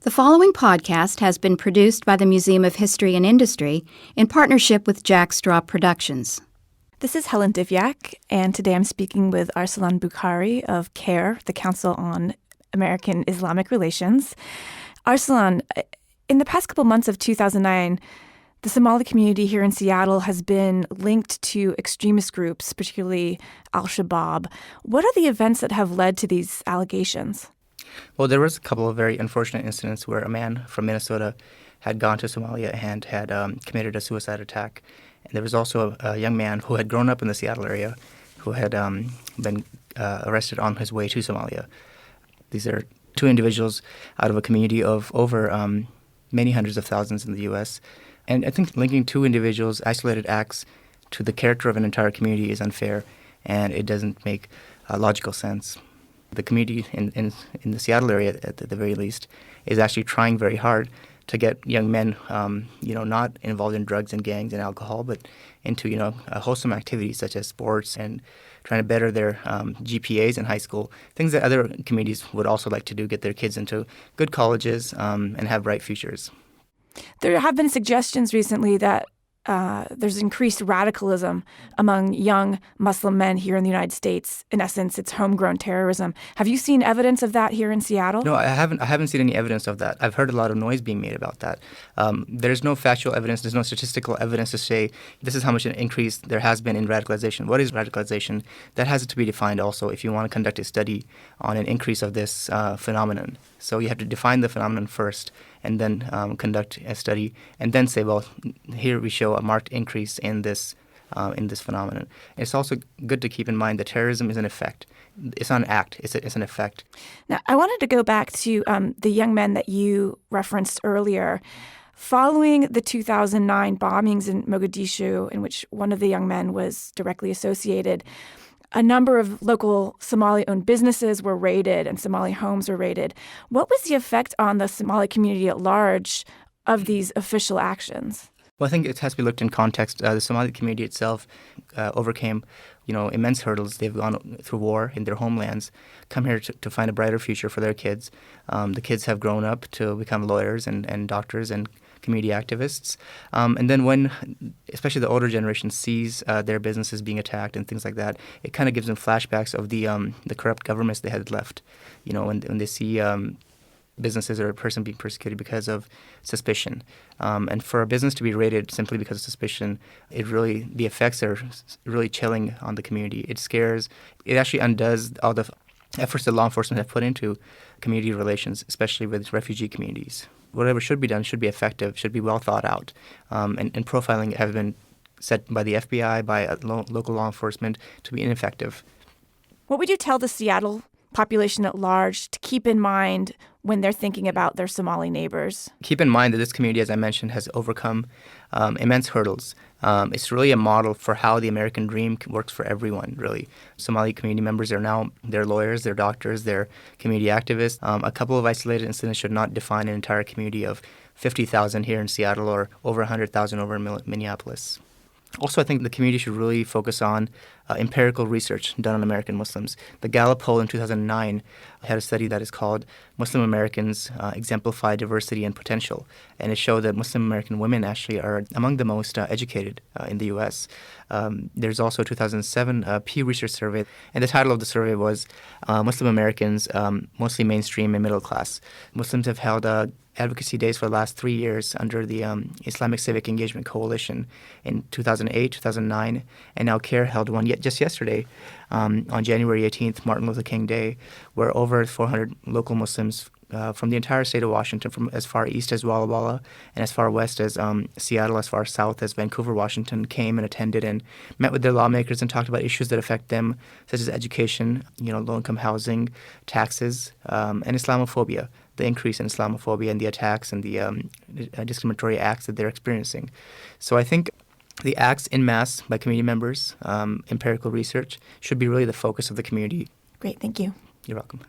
The following podcast has been produced by the Museum of History and Industry in partnership with Jack Straw Productions. This is Helen Divyak, and today I'm speaking with Arsalan Bukhari of CARE, the Council on American Islamic Relations. Arsalan, in the past couple months of 2009, the Somali community here in Seattle has been linked to extremist groups, particularly Al-Shabaab. What are the events that have led to these allegations? Well, there was a couple of very unfortunate incidents where a man from Minnesota had gone to Somalia and had committed a suicide attack. And there was also a young man who had grown up in the Seattle area who had been arrested on his way to Somalia. These are two individuals out of a community of over many hundreds of thousands in the U.S. And I think linking two individuals' isolated acts to the character of an entire community is unfair, and it doesn't make logical sense. The community in the Seattle area, at the very least, is actually trying very hard to get young men, not involved in drugs and gangs and alcohol, but into, wholesome activities such as sports and trying to better their GPAs in high school, things that other communities would also like to do, get their kids into good colleges and have bright futures. There have been suggestions recently that there's increased radicalism among young Muslim men here in the United States. In essence, it's homegrown terrorism. Have you seen evidence of that here in Seattle? No, I haven't seen any evidence of that. I've heard a lot of noise being made about that. There's no factual evidence. There's no statistical evidence to say this is how much an increase there has been in radicalization. What is radicalization? That has to be defined also if you want to conduct a study on an increase of this phenomenon. So you have to define the phenomenon first and then conduct a study and then say, well, here we show a marked increase in this phenomenon. It's also good to keep in mind that terrorism is an effect. It's not an act. It's an effect. Now, I wanted to go back to the young men that you referenced earlier. Following the 2009 bombings in Mogadishu, in which one of the young men was directly associated, a number of local Somali-owned businesses were raided and Somali homes were raided. What was the effect on the Somali community at large of these official actions? Well, I think it has to be looked in context. The Somali community itself overcame, immense hurdles. They've gone through war in their homelands, come here to find a brighter future for their kids. The kids have grown up to become lawyers and doctors and community activists. And then when, especially the older generation, sees their businesses being attacked and things like that, it kind of gives them flashbacks of the corrupt governments they had left. When they see businesses or a person being persecuted because of suspicion. And for a business to be raided simply because of suspicion, the effects are really chilling on the community. It scares, it actually undoes all the efforts that law enforcement have put into community relations, especially with refugee communities. Whatever should be done should be effective, should be well thought out. And profiling have been set by the FBI, by local law enforcement to be ineffective. What would you tell the Seattle population at large to keep in mind when they're thinking about their Somali neighbors? Keep in mind that this community, as I mentioned, has overcome immense hurdles. It's really a model for how the American dream works for everyone, really. Somali community members are now, they're lawyers, they're doctors, they're community activists. A couple of isolated incidents should not define an entire community of 50,000 here in Seattle or over 100,000 over in Minneapolis. Also, I think the community should really focus on empirical research done on American Muslims. The Gallup poll in 2009 had a study that is called Muslim Americans Exemplify Diversity and Potential, and it showed that Muslim American women actually are among the most educated in the U.S. There's also a 2007 Pew Research survey, and the title of the survey was Muslim Americans, Mostly Mainstream and Middle Class. Muslims have held advocacy days for the last 3 years under the Islamic Civic Engagement Coalition in 2008, 2009, and now CARE held one just yesterday on January 18th, Martin Luther King Day, where over 400 local Muslims from the entire state of Washington, from as far east as Walla Walla and as far west as Seattle, as far south as Vancouver, Washington, came and attended and met with their lawmakers and talked about issues that affect them, such as education, low-income housing, taxes, and Islamophobia, the increase in Islamophobia and the attacks and the discriminatory acts that they're experiencing. So I think the acts en masse by community members, empirical research, should be really the focus of the community. Great, thank you. You're welcome.